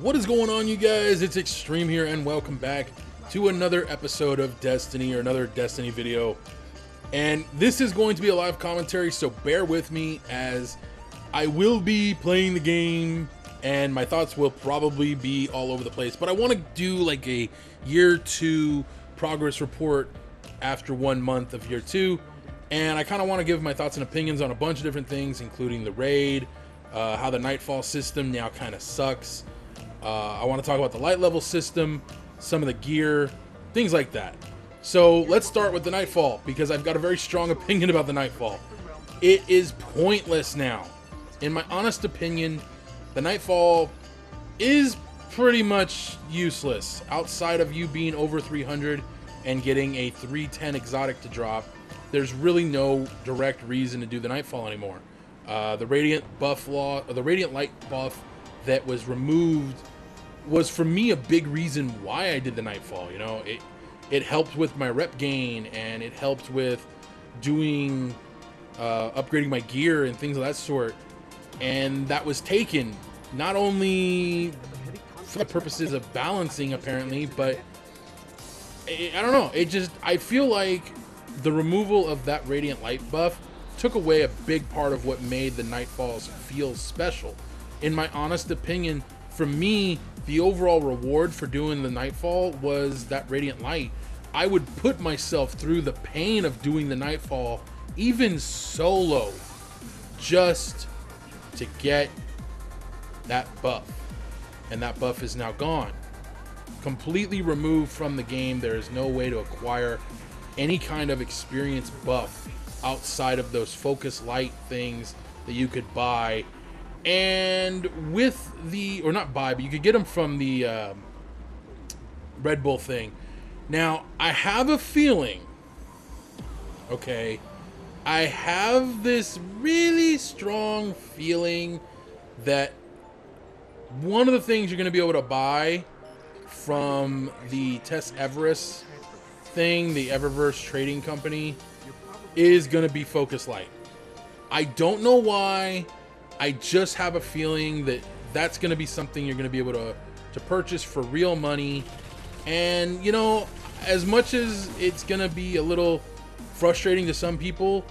What is going on, you guys? It's Extreme here, and welcome back to another episode of Destiny, or another Destiny video. And this is going to be a live commentary, so bear with me as I will be playing the game and my thoughts will probably be all over the place. But I want to do like a year 2 progress report after 1 month of year 2. And I kind of want to give my thoughts and opinions on a bunch of different things, including the raid, how the Nightfall system now kind of sucks. I want to talk about the light level system, some of the gear, things like that. So let's start with the Nightfall, because I've got a very strong opinion about the Nightfall. It is pointless now. In my honest opinion, the Nightfall is pretty much useless. Outside of you being over 300 and getting a 310 exotic to drop, there's really no direct reason to do the Nightfall anymore. The Radiant buff the Radiant Light buff that was removed was, for me, a big reason why I did the Nightfall. You know, it helped with my rep gain, and it helped with doing upgrading my gear and things of that sort. And that was taken not only for the purposes of balancing, apparently, but I don't know. I feel like the removal of that Radiant Light buff took away a big part of what made the Nightfalls feel special. In my honest opinion, for me, the overall reward for doing the Nightfall was that Radiant Light. I would put myself through the pain of doing the Nightfall, even solo, just to get that buff. And that buff is now gone. Completely removed from the game. There is no way to acquire any kind of experience buff outside of those focus light things that you could buy. And with the, or not buy, but you could get them from the Red Bull thing. Now, I have a feeling, okay, I have this really strong feeling that one of the things you're going to be able to buy from the Eververse thing, the Eververse trading company, is going to be focus light. I don't know why. I just have a feeling that that's going to be something you're going to be able to purchase for real money. And, you know, as much as it's going to be a little frustrating to some people,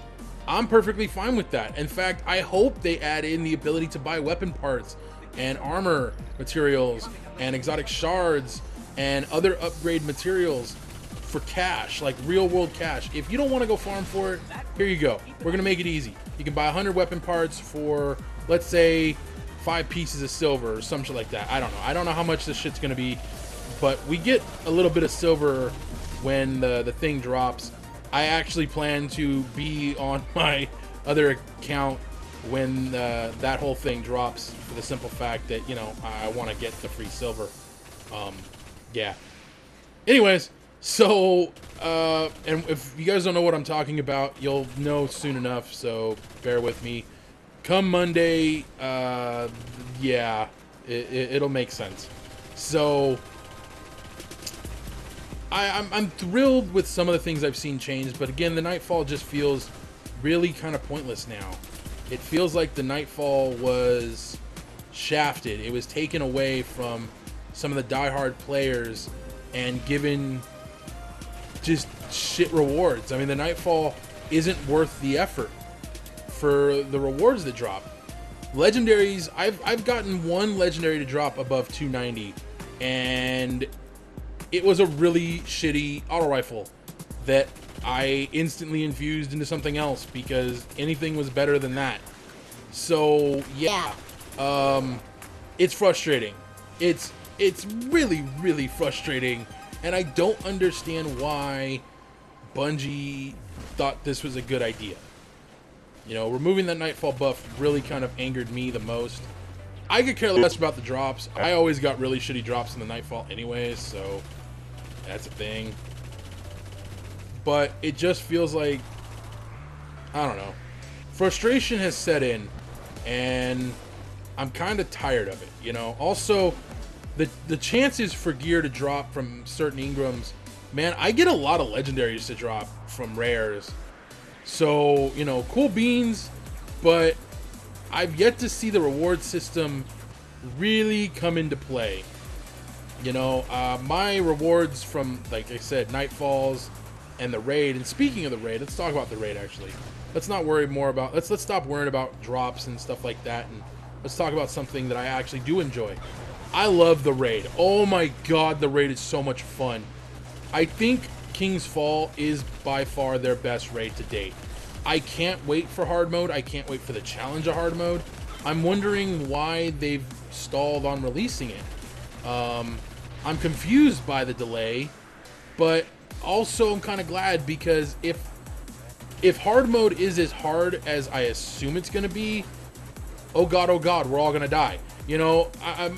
I'm perfectly fine with that. In fact, I hope they add in the ability to buy weapon parts and armor materials and exotic shards and other upgrade materials for cash, like real world cash. If you don't want to go farm for it, here you go. We're going to make it easy. You can buy 100 weapon parts for, let's say, 5 pieces of silver or some shit like that. I don't know. I don't know how much this shit's going to be, but we get a little bit of silver when the thing drops. I actually plan to be on my other account when that whole thing drops, for the simple fact that, you know, I want to get the free silver. Yeah. Anyways, so, and if you guys don't know what I'm talking about, you'll know soon enough, so bear with me. Come Monday, yeah, it'll make sense. So, I'm thrilled with some of the things I've seen changed, but again, the Nightfall just feels really kind of pointless now. It feels like the Nightfall was shafted. It was taken away from some of the diehard players and given just shit rewards. I mean, the Nightfall isn't worth the effort for the rewards that drop. Legendaries, I've gotten one legendary to drop above 290, and it was a really shitty auto rifle that I instantly infused into something else because anything was better than that. So yeah, it's frustrating. It's really, really frustrating, and I don't understand why Bungie thought this was a good idea. You know, removing that Nightfall buff really kind of angered me the most. I could care less about the drops. I always got really shitty drops in the Nightfall anyways, so that's a thing. But it just feels like, I don't know, frustration has set in, and I'm kind of tired of it, you know. Also, the chances for gear to drop from certain Ingrams, man, I get a lot of legendaries to drop from rares. So, you know, cool beans, but I've yet to see the reward system really come into play. You know, my rewards from, like I said, Nightfalls and the raid. And speaking of the raid, let's talk about the raid actually. Let's not worry more about, let's stop worrying about drops and stuff like that, and let's talk about something that I actually do enjoy. I love the raid. Oh my god, the raid is so much fun. I think King's Fall is by far their best raid to date. I can't wait for hard mode. I can't wait for the challenge of hard mode. I'm wondering why they've stalled on releasing it. I'm confused by the delay, but also I'm kind of glad, because if hard mode is as hard as I assume it's going to be, oh god, we're all going to die. You know, I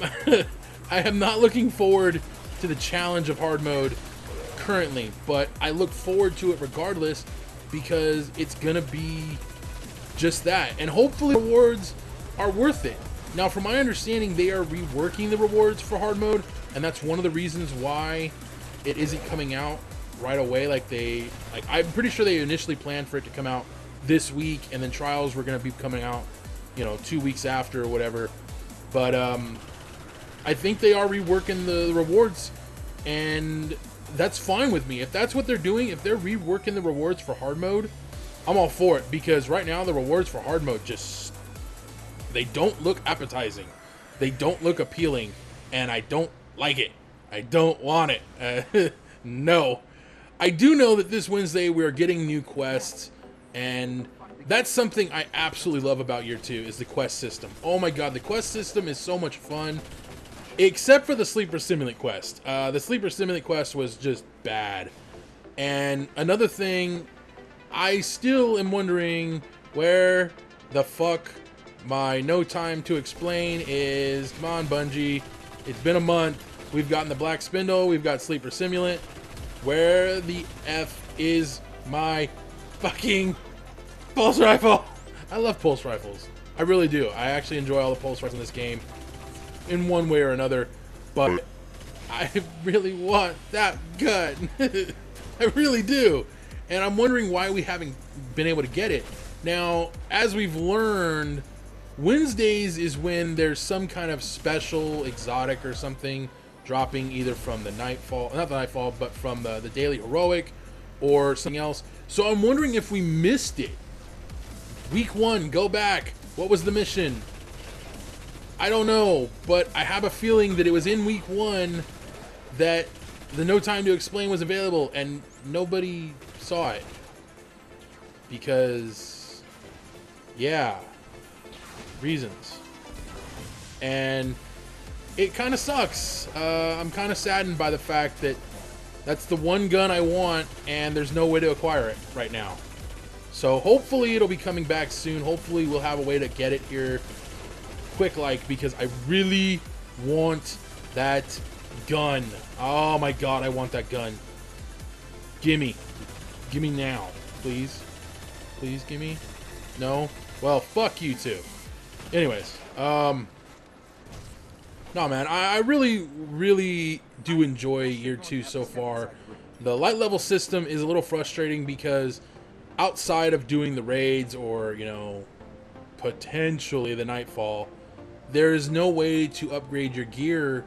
am not looking forward to the challenge of hard mode currently, but I look forward to it regardless, because it's going to be just that. And hopefully rewards are worth it. Now, from my understanding, they are reworking the rewards for hard mode, and that's one of the reasons why it isn't coming out right away. I'm pretty sure they initially planned for it to come out this week, and then trials were going to be coming out, you know, 2 weeks after or whatever. But I think they are reworking the rewards, and that's fine with me. If that's what they're doing, if they're reworking the rewards for hard mode, I'm all for it, because right now the rewards for hard mode just, they don't look appetizing. They don't look appealing, and I don't like it. I don't want it. No. I do know that this Wednesday we're getting new quests, and that's something I absolutely love about Year 2 is the quest system. Oh my god, the quest system is so much fun. Except for the Sleeper Stimulant quest. The Sleeper Stimulant quest was just bad. And another thing, I still am wondering where the fuck my No Time to Explain is. Come on, Bungie. It's been a month. We've gotten the Black Spindle. We've got Sleeper Stimulant. Where the F is my fucking pulse rifle? I love pulse rifles. I really do. I actually enjoy all the pulse rifles in this game in one way or another, but I really want that gun. I really do. And I'm wondering why we haven't been able to get it. Now, as we've learned, Wednesdays is when there's some kind of special exotic or something dropping, either from the Nightfall, not the Nightfall, but from the Daily Heroic or something else. So I'm wondering if we missed it. Week 1, go back. What was the mission? I don't know, but I have a feeling that it was in week 1 that the No Time to Explain was available, and nobody saw it. Because, yeah, reasons. And it kind of sucks. I'm kind of saddened by the fact that that's the one gun I want, and there's no way to acquire it right now. So hopefully it'll be coming back soon. Hopefully we'll have a way to get it here quick, because I really want that gun. Oh my god, I want that gun. Gimme. Gimme now. Please. Please gimme. No? Well, fuck you too. Anyways, no, man, I really do enjoy Year 2 so far. The light level system is a little frustrating because outside of doing the raids or, you know, potentially the Nightfall, there is no way to upgrade your gear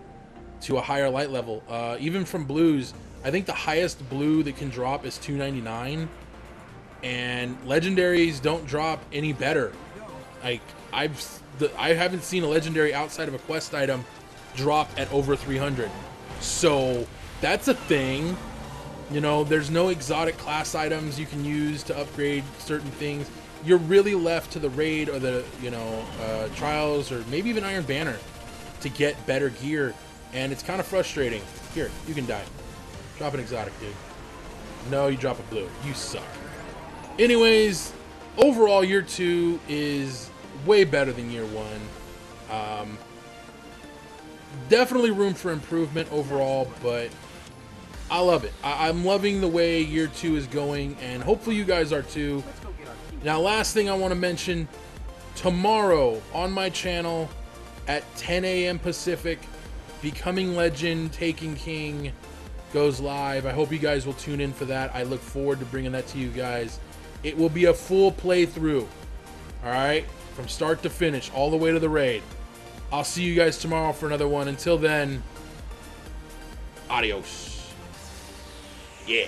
to a higher light level. Even from blues, I think the highest blue that can drop is 299, and legendaries don't drop any better. Like, I haven't seen a legendary outside of a quest item drop at over 300. So that's a thing. You know, there's no exotic class items you can use to upgrade certain things. You're really left to the raid or the, you know, trials, or maybe even Iron Banner to get better gear, and it's kind of frustrating. Here, you can die. Drop an exotic, dude. No, you drop a blue. You suck. Anyways, overall, Year 2 is way better than Year 1. Definitely room for improvement overall, but I love it. I'm loving the way Year 2 is going, and hopefully you guys are too. Now, last thing I want to mention, tomorrow on my channel at 10 a.m. Pacific, Becoming Legend, Taking King goes live. I hope you guys will tune in for that. I look forward to bringing that to you guys. It will be a full playthrough, all right, from start to finish, all the way to the raid. I'll see you guys tomorrow for another one. Until then, adios. Yeah.